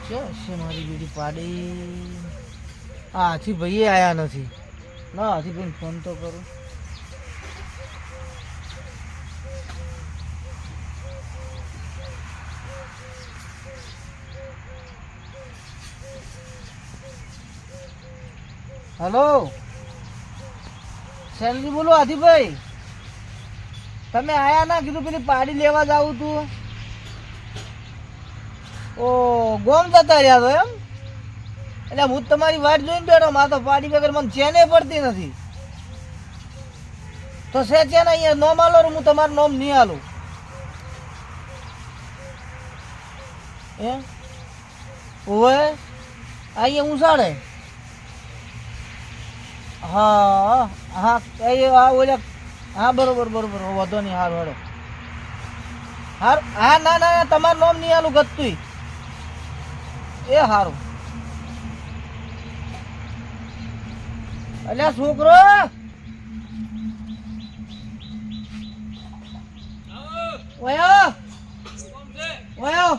છે મારી બેટી પાડી. આ હાથી ભાઈ આયા નથી. ના હાથી ભાઈ ફોન તો કરું. હેલો સેલજી બોલો હાથીભાઈ. તમે આયા ના કીધું પેલી પાડી લેવા જાવું તું. ઓ ગોમ જતા રહ્યા તો એમ. એટલે હું તમારી વાટ જોઈને બેઠો. માં તો પાડી વગર મને ચેને પડતી નથી. તો છે ચેન અહીંયા નોમ આલો. હું તમારું નોમ નહીં આલું એમ. ઓવે અહીંયા ઊંસાડે. હા હા હા ઓલા હા બરોબર બરોબર વધો નહીં. હારું હેડો હારું. હા ના ના તમારું નામ નહીં આલું ગતું. એ સારું. અલ્યા છોકરો ઓયો ઓયો.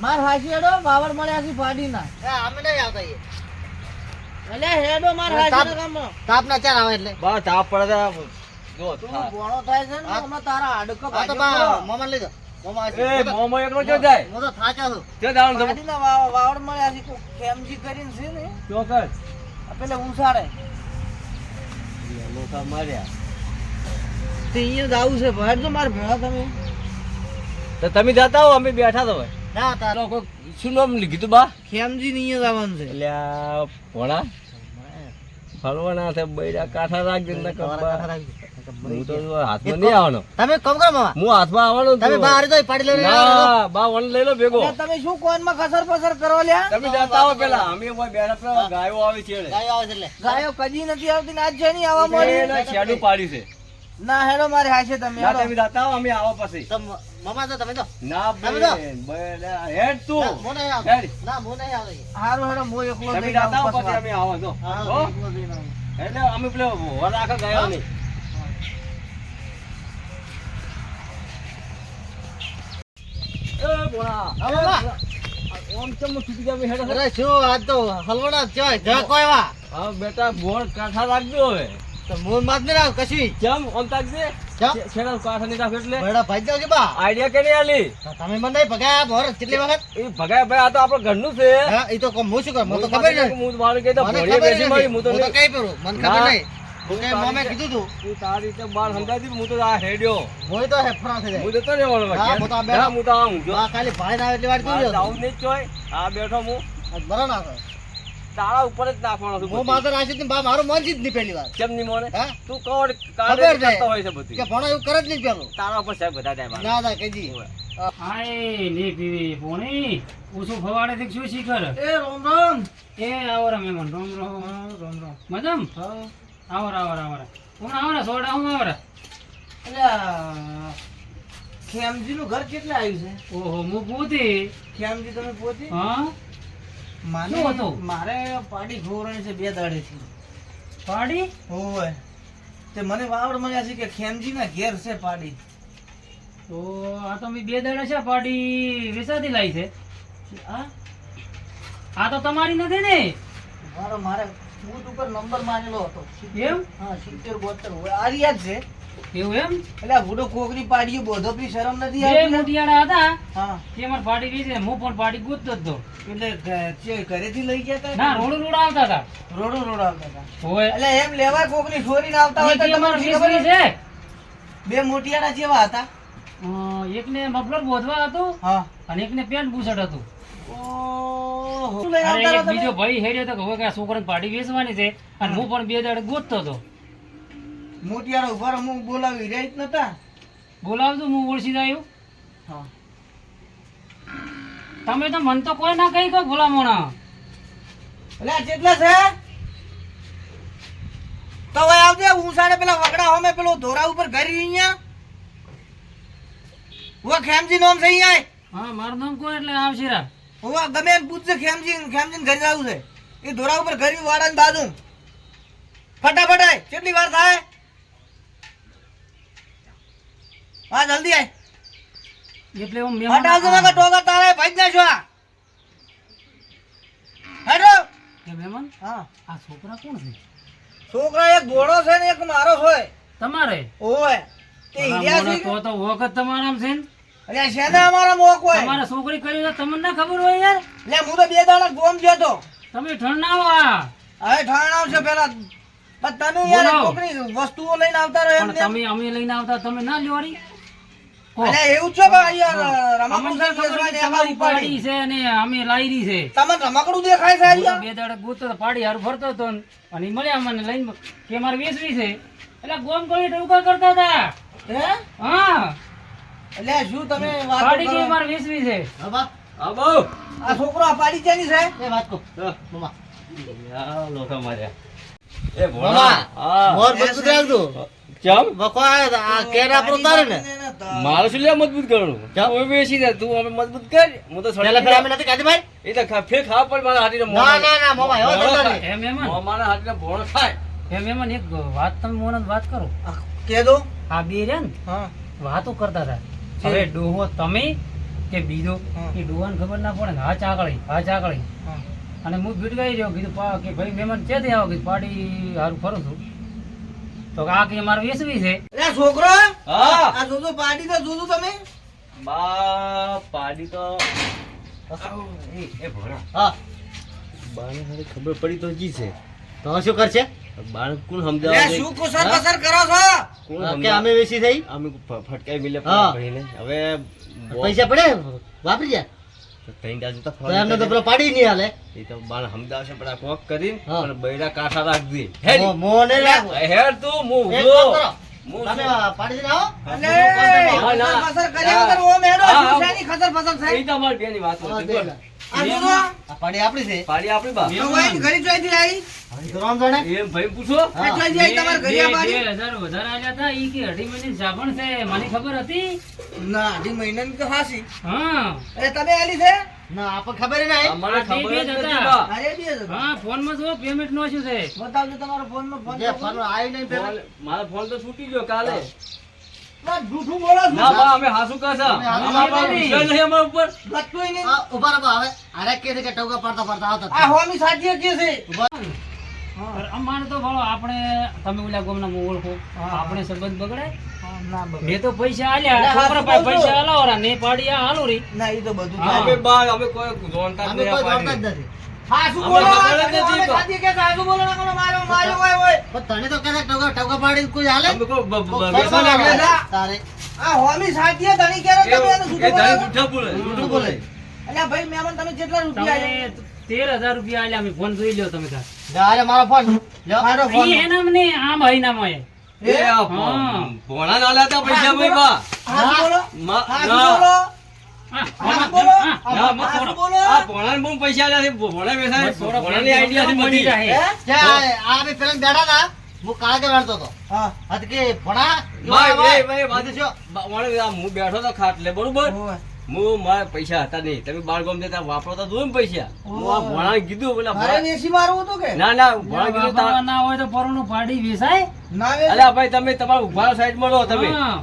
માર હાસી હેડો વાવડ મળ્યા છે પાડી ના. અમે નહીં આવતા એટલે હેડો માર હાસી ના કામ. તાપ ના ચાર આવે એટલે બસ તાપ પડે જો તું બોણો થાય છે ને અમે તારા હાડકો ભાજી મોમન લઈ દો. મોમા એ મોમો એકલો જો જાય. હું તો થાચા છું. જે દાણ પાડી ના વાવડ મળ્યા છે કો કેમજી કરીને છે ને ચોકસ પેલે ઊંસાડે લોકા માર્યા. તે અહીંયા જાવું છે બહાર તો માર ભેળા તમે. તો તમે જાતા હો અમે બેઠા તો ભાઈ. ના તારો કોઈ શું નામ કીધું બા? ખેમજી ની અહીંયા જવાનું છે. એટલે આ ભોળા ફરવાના છે બૈરા કાઠા રાખજે ને કબ્બા. હું તો હાથમાં નહીં આવવાનો. તમે કમ કરો મામા. હું હાથમાં આવવાનો. તમે બહાર તો પાડી લો. ના બા વન લઈ લો ભેગો. તમે શું કોનમાં ખસર પસર કરો લ્યા? તમે જાતા હો પેલા. અમે ઓય બેઠા પેલા ગાયો આવે છે. ગાયો આવે છે એટલે. ગાયો કદી નથી આવતી ને આજ છે નહીં આવવા મળી. શેડું પાડી છે. ના હેડો મારે હાશે તમે. ના તમે જાતા હો અમે આવો પછી. મામા તો તમે તો ના બે હેડ તું મોને હેડ. ના મોને આવે. હારું હેડો મો એકલો તમે જાતા હો પછી અમે આવો જો. હો એટલે અમે પેલો વરાખા ગાયો નહીં. એ બોલા હા ઓમ ચમ છૂટી ગયા હેડ. અરે શું આજ તો હલવડા જોય જ કોઈ વા. હા બેટા બોર કાઠા રાખજો હવે. તો મોન માત ને રાખ કશી જમ ઓમ તાકજે. છેડા કાઠા ની રાખ એટલે બડા ભાઈ જાવ કે બા આઈડિયા કે નહીં આલી. તમે મને નહીં ભગાયા બોર કેટલી વખત. એ ભગાયા ભાઈ આ તો આપણો ઘરનું છે. હા એ તો હું શું કર મને તો ખબર નહીં. હું મારું કે તો ભોળીએ બેસી મારી હું તો કઈ કરું મને ખબર નહીં. હું મામે કીધું તું તું તારી રીતે બાર સમજાતી. હું તો આ હેડ્યો હોય તો હેફરા થઈ જાય. હું તો ને ઓળવા હા હું તો બેઠા હું તો આવું જો આ ખાલી ભાઈ ના એટલે વાટ જોયો આવું નહીં જોય. આ બેઠો હું બરા ના તાળા ઉપર જ નાખવાનો છું. હું માથે નાખી ને બા મારું મન જ નહીં પહેલી વાર. કેમ નહીં મોને? હા તું કોડ કાઢે કરતો હોય છે બધું કે ભણો એવું કરે જ નહીં પેલો. તાળા ઉપર સાહેબ બધા જાય ના ના કીજી હાય ની પીવી પોણી ઓછું ફવાડે થી શું શીખર. એ રોમ રોમ. એ આવો રે મેમન રોમ રોમ રોમ રોમ મજમ. હા આવો આવો આવો કોણ આવો ને સોડા હું આવો રે. એટલે ખેમજી નું ઘર કેટલે આવ્યું છે? ઓહો હું પોતી. ખેમજી તમે પોતી? હા મારે પાડી ખોરણી છે 2 દાડેથી. પાડી હોય તે મને વાવડ મળ્યા છે કે ખેમજી ના ઘેર છે પાડી. તો આ તો મેં 2 દાડા છે પાડી વેચાતી લાવી છે. આ તો તમારી નથી ને? મારે બૂથ ઉપર નંબર મારેલો હતો. એમ? હા 70 72 હોય આ રિયા છે. એવું એમ? એટલે ભૂડો કોકની પાડીઓ બોધો પી શરમ નથી આવતી. બે મોટિયાડા હતા. હા તે મને પાડી વેચે. હું પણ પાડી ગોતતો હતો. એટલે ઘરેથી લઈ ગયા હતા? ના રોડ રોડ આવતા હતા. રોડ રોડ આવતા હતા હોય. એટલે એમ લેવા કોકની છોરીને આવતા હોય તો તમારે ખબર છે. 2 મોટિયાડા જેવા હતા. એકને મફલર બોધવા હતું. હા અને એકને પેન્ટ બુશર્ટ હતું. ઓહો એક બીજો ભાઈ હેડ્યો તો હવે કે છોકરાને પાડી વેચવાની છે અને હું પણ 2 દાડે ગોતતો હતો. મોટિયાળો ઉભા હું બોલાવી રહ્યા જ નતા. બોલાવજો હું ઓળખી જાય. હા તમે તો મન તો કોઈ ના કઈ કહો ભોલામોણા. એટલે કેટલા છે તો હવે આવજે. હું સાડે પેલા વગડા હોમે પેલો ધોરા ઉપર ઘરી અહીંયા હું ખેમજી નામ છે અહીંયા. હા મારું નામ કોઈ એટલે આવશે રા. હું ગમે એને પૂછજે ખેમજી. ખેમજી ઘરે આવું છે એ ધોરા ઉપર ગરી વાડાની બાજુ ફટાફટ આય કેટલી વાર થાય હા જલ્દી આય એટલે હું મહેમાન હટાવજો ને ટોગા તારે ભાઈ ના છો હેડો એ મહેમાન હા આ છોકરા કોણ છે? છોકરા એક ઘોડો છે ને એક મારો છે તમારે ઓય તે હીરા છે તો તો વખત તમારામ છે ને? અલ્યા શેના અમારા મોક હોય તમારે છોકરી કરી તો તમને ના ખબર હોય યાર. લે હું તો 2 દાડા ગોમ ગયો તો તમે ઠંડાવા હવે ઠાણાવ છે પેલા પણ તમે યાર બોલો. છોકરી વસ્તુઓ લઈને આવતા રહે પણ એમને તમે અમે લઈને આવતા તમે ના લ્યોરી અરે એવું છે કે યાર અમને રમકડું તો ખબર દેખાય છે ને તમારી અમારી પાડી પાડી છે ને અમે લાયરી છે. તમને રમકડું દેખાય છે હું તો અહીંયા 2 દાડા ગોતો તો પાડી હારું ફરતો હતો ને અને ઈ મળ્યા મને લઈને કે મારે વેચવી છે એટલે ગોમ ગળી ટૂંકા કરતા હતા. હે હા એટલે શું તમે વાત પાડી કરો કે મારે વેચવી છે. હા બહુ આ છોકરો આ પાડી જેની છે એ વાત કો મમ્મા યા લોકો માર્યા એ ભોળા હા મોર મજબૂત રાખજો ચમ બકો આ કેર આપણો તારે ને મારે શું લે મજબૂત કરવાનું હું બેસી દે તું અમે મજબૂત કર હું તો પેલા ફેર અમે નથી કાઢી ભાઈ એ તો ફેર ખાવા પણ મારા હાથીને ના ના ના મમ્મા એવો ધંધો નહીં હે મહેમાન મારા હાથીને ભોણો ખાય હે મહેમાન એક વાત તમે મોન વાત કરો. કે દો આ બે રહ્યા ને હા વાતો કરતા હતા હવે ડોહો તમે કે બીજો હા. એ ડોહાને ખબર ના પડે ને હા ચાકળી હા અને હું ગીટગાઈ રહ્યો કીધું કે ભાઈ મહેમાન ચેથી આવો કીધું પાડી હારું ફરું છું તો કે આ કે મારે વેચવી છે. એટલે છોકરો હા આ જોજો પાડી તો જોજો તમે બા પાડી તો એ ભોળા હા બાને હારી ખબર પડી તો જી છે તો શું કરશે બાણ કોણ લે સમજાવે શું કુસર પસર કરો છો કોણ કે અમે વેચી થઈ અમે ફટકાઈ મિલે હા. ભાઈને હવે પૈસા પડે વાપરી જાય ત્રણ દાજુ તો તો એમને તો પેલો પાડી નહીં હાલે એ તો બાણ સમજાવશે પણ આ કોક કરીને હા. પણ બૈરા કાંઠા રાખજે હેડ મોને રાખો હેડ તું હું એક ઉભો. કામ કરો. હું તમે પાડી દઈને આવો અને ના, ના. ખસર કર્યા વગર ઓમ હેડો હા, શું હા. શાની ખસર પસર એ થાય તો અમારી બેની વાત હા, હતી બોલ. આ જોજો આ પાડી આપણી છે પાડી આપણી બા તો વાઈન ઘરી જોઈતી આવી હવે તો રામ જાણે એમ ભાઈ પૂછો હા. આ જોઈ જાય તમાર ઘરિયા પાડી 2000 વધારે આલ્યા હતા ઈ કે અઢી મહિને સાબણ છે મને ખબર હતી. ના અઢી મહિનાની તો હાસી હા એ તમે આલી છે ના આપણને ખબર ય નહીં અમને આ ખબર બે જ જ નથી હતા. બા. અરે બી હતો. હા ફોન માં જો પેમેન્ટ નો શું છે. બતાવજો તમારો ફોન નો ફોન જે ફોન આવ્યું નહીં પેલા મારો ફોન તો છૂટી ગયો કાલે જૂઠું બોલો છો. ના બા અમે હાસુ કહેશે અમે હાસુ અમારા નહીં. વિશ્વાસ નહીં અમારા ઉપર ગત્તુંય નહીં. આ ઉભા રહો હવે આરે કે છે કે ટોકા પડતા પડતા આવતા આ હોમી સાચી કે છે અમારે તો ભાવ આપણે તમે ઓલા ગામના માં ઓળખો હા. આપણે સંબંધ બગડે. ના બગડે. મેં તો પૈસા આલ્યા એટલે છોકરા હાચું પાસે કહું છું. પૈસા આલાવરા ને પાડી આ હાલો રી. ના ઈ તો બધું હા. અમે બા અમે કોઈ જોણતા જ અમે નહીં કોઈ આ જોડતા જ પાડી. નથી હાસુ અમે બોલો ખબર જ આ નથી તમે તો. સાચી કે હાસુ બોલો ના કોનો મારો મારો હોય હોય પણ તને તો કહેતા ટોકા ટોકા પાડી કોઈ હાલે અમે કોઈ કોઈ વ્યસન ખબર લાગે. ના તારે આ હોમી સાચી હે, ધણી ક્યારે તમે એનું એ જૂઠું ધણી બોલો છો? જૂઠા બોલે જૂઠું બોલે અલ્યા ભાઈ મહેમાન તમે કેટલા રૂપિયા આલ્યા? તમે 13000 રૂપિયા આલ્યા અમે ફોન જોઈ લ્યો તમે તાર. અરે મારો ફોન લ્યો મારો ફોન ઈ એના મને આમ હઈનામાં એ. એ આ હા. ભોણા ના લાતા પૈસા ભાઈ બા હાસુ બોલો માં- હાસુ ના. બોલો હા, હાસુ બોલો હા, ના, હા, હાસુ હા, બોલો આ ભોણાને બહુ પૈસા આલ્યા છે ભોણા બેસાય બસ થોડા ભોણાની આઈડિયા થી મળી બધી જાય. હે? ક્યાં આ બે પેલા બેઠા હતા હું કાળકે વાળતો હતો હા હત કે ભણા ભાઈ વાત શું હું બેઠો તો ખાટલે બરોબર ઓય. હું મારા પૈસા હતા નહીં તમે બાળકો દેતા વાપરતા જોયું ને પૈસા હું આ ભોણા કીધું પેલા મારે વેસી મારવું હતું કે ના ના ભોણા કીધું વાપરવા તા- ના હોય તો પરોનું પાડી વેચાય. ના વેસી અલ્યા ભાઈ તમે તમારા ઉભા સાઈડ માં રહો તમે હા.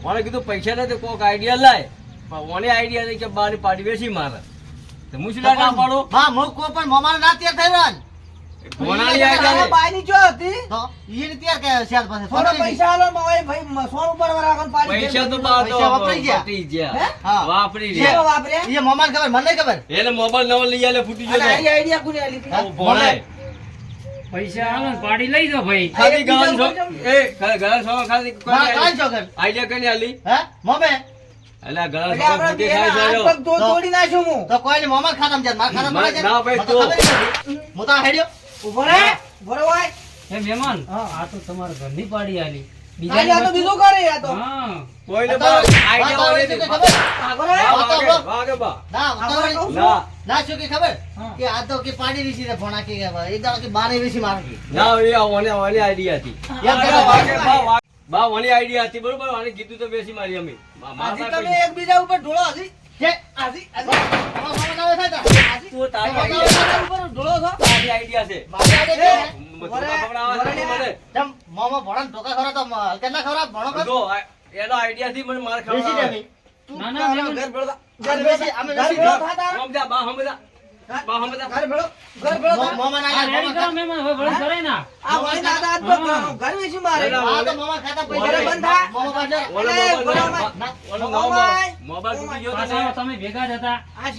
મને કીધું પૈસા નથી કોક આઈડિયા લાય પણ મને આઈડિયા નહીં કે બારી પાડી વેચી મારે તો હું શું ના પાડો હા હું કોઈ પણ મમાને ના તૈયાર થઈ રહ્યો ભોણાની આઈડિયા નહીં. બાયની ચો હતી તો ઈ તૈયાર કે શેર પાસે થોડા પૈસા આલો મારે ભાઈ સોનું પર રાખવાનું પાડી પૈસા તો દે. બા તો પૈસા વાપરી ગયા. વાપરી હે? ગયા હા. વાપરી શેનો રહ્યા વાપર્યા? એ મમાને ખબર મને નહીં ખબર એને મોબાઈલ નવો લઈ આલે ફૂટી અને ગયો આઈ આઈડિયા કોને આલી હતી? હા? ભોણાય પૈસા આલો ને પાડી લઈ દો ભાઈ. ખાલી બીજા ગળાનો ઉપર છો- એ ગળાનો છો ખાલી ના કાંઈ છોકર આઈડિયા કઈ આલી હે મમે એટલે ગળાનો એટલે છો આપણે ફૂટી બેના ખાઈ હાથ જાય પગ તોડી નાખ્યું હું. તો કોઈ નહીં મમાન ખાતામાં જાય મારા ખાતામાં પડે છે ના ભાઈ, મને તો ખબર ય નથી. હું તો હેડ્યો ઉભો રહે, ઉભો રહે ભાઈ. હે મહેમાન હા. આ તો તમારા ઘરની પાડી આલી. આલી આ તો બીજું કરે આ તો. હા. કોઈને બતાવો. આઈડિયા બતાવો, હોય શું કે નહીં. ખબર? આગો રહે. વાહ, બતાવો. વાગે, વાગે બા. ના આગો રહે કહું છું. ના ના શું કે ખબર હા. કે આ તો કે પાડી વિશે છે ભણા કે એક દાડો કે બારે વિશે મારે કે ના એ ઓને આઈડિયા હતી એમ વાગે, વાગે, કે બા, વાગે. બા ઓની આઈડિયા હતી બરોબર આને કીધું તો બેસી મારી અમે મારા હજી પાસે તમે એકબીજા ઉપર ઢોળો હજી. કે હજી, હજી. મમાન આવે થાય તા હજી. તું તારી તમે આઈડિયા એકબીજા ઉપર ઢોળો છો. મારી આઈડિયા છે મારી આઈડિયા છે. ધોકા ખવડાવવા છે મને. જેમ મોમો ભણો ધોકા ખવડાવ તો હલકા ખવડાવ ભણો કર. જો એનો આઈડિયા થી મને માર બેસી ખવડાવવા. જા ના ના મહેમાન ઘર બેસી અમે બેસી સમજા બા સમજા મોમા ના રેડી કરો મહેમાન હવે ભલે કરે ના આ તો મોમા ખાતા પૈસા મોમા પાછળ ઓલો મોબાઈલ તૂટી ગયો તો પાછા ને. તમે ભેગા જ હતા આ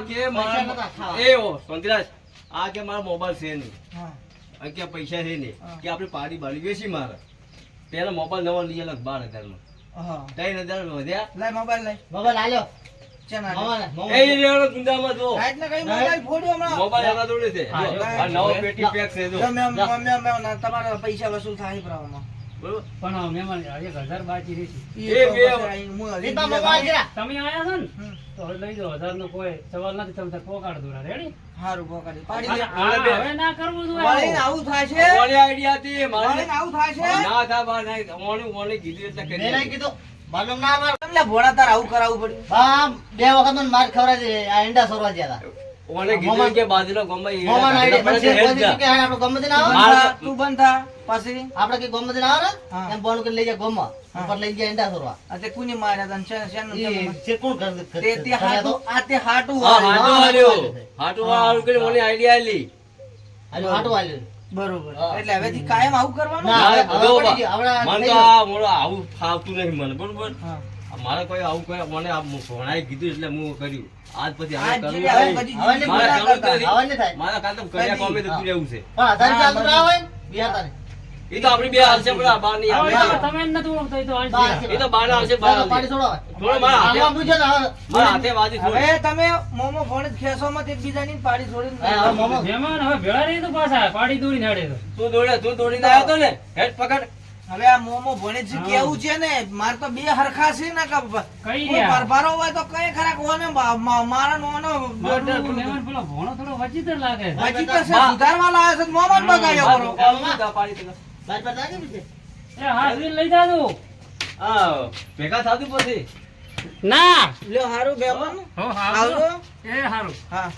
કે મારા એ ઓ સંતરાજ આ કે મારા મોબાઈલ છે નહીં આ કે પૈસા છે નહીં કે આપણે પાડી બાળી વેચી મારે પેલા મોબાઈલ નવો લઈ અલગ 12,000 માં 3,000 વધ્યા મોબાઈલ આલ્યો મોમા એ રેવાનો ગુંડામાં જો મોબાઈલ એના જોડે છે જો, આ નવો પેટી પેક છે જો તમારા પૈસા વસૂલ થાય પ્રમાણમાં બરોબર પણ મહેમાન 1000 બાકી રહેશે રીતના મોબાઈલ છે તમે આયા છો ને તો હવે લઈ જાઓ 1000 નો કોઈ સવાલ નથી તમે પોકાડ દોરા રેડી હારું પોકાડી હવે ના કરવું જોઈએ આવું થાય છે ઓની આઈડિયા હતી મારી આવું થાય છે ના થા બા નહીં ઓની કીધું એટલે કરી મેં નહીં નાખ્યું. કીધું માલુમ ના માર તમને ભોળા તાર આવું કરાવવું પડ્યું હા બે વખત મને માર ખવડાવી છે આ ઈંડા સોરવા ગયા હતા ઓને કીધું કે બાજુનો ગમે એ મોમા ના આઈડિયા પડે પછી હેડ જા. કે આપણે ગમે તે ના આવે માર- તું બંધ થા પછી આપણે કે ગમે તે ના આવે ને એમ બોનું કે લઈ જા ગોમાં ઉપર લઈ ગયા ઈંડા સોરવા તે કુની માર્યા તને છે ઈ છે કોણ કર તે હાટુ આ તે હાટુ હા હાટો હાલ્યો હાટો વાળું કરી ઓની આઈડિયા આલી હાલો હાટો હાલ્યો બરોબર હા. એટલે હવેથી કાયમ આવું કરવાનું ના, હવે જો પડી ગયું. હવે મને થઈ તો ગયું. આ મોડો આવું ફાવતું નહીં મને બરોબર હા. મારે કોઈ આવું કોઈ મને આ ભણાઈ કીધું એટલે હું કર્યું આજ પછી હવે આજ કરવું જેવી નહીં. બધી હવે નહીં મારે ના કરવું કરતા. નથી. હવે નહીં થાય મારા કાંતો કર્યા કોમે તો તું રહેવું છે પણ 1000 રૂપિયા ના હોય ને બિહાર તારે એ તો આપણી બે હાલશે પણ આ બાર નહીં હવે આવે. તમે જ નથી ઓળખતા એ તો બહાર હાલશે. છે. એ તો બાર આવશે બાર આવશે. પાડી છોડો થોડો મારા હાથે- હાલવા પૂછો ને હવે. મારા હાથે વાજી થોડી. હવે તમે મોમો ફોન જ ખેંચો મત એકબીજાની પાડી છોડીને હા, હવે મોમો. મહેમાન હવે ભેળા રહી તો પાછા પાડી દોડી નાડે તો તું દોડીને આવ્યો તો ને હેડ પકડ હવે આ મોમો ભણે છે હા. કેવું છે ને માર તો બે હરખા છે ને કે કઈ કોઈ રહ્યા પરભારો હોય તો કઈ ખરાક ઓને મારા નોનો મારું મહેમાન પેલો ભોણો થોડો વચિત્ર લાગે છે. હજી તો છે સુધારવા લાવ્યો છે મોમો જ બગાડ્યો કરો પાડી તને. બાર બાર લાગે બીજે. એ હાથ લઈ જાજો હા ભેગા થાતું પછી ના લ્યો હારું બેમન હો આવજો એ હારું હા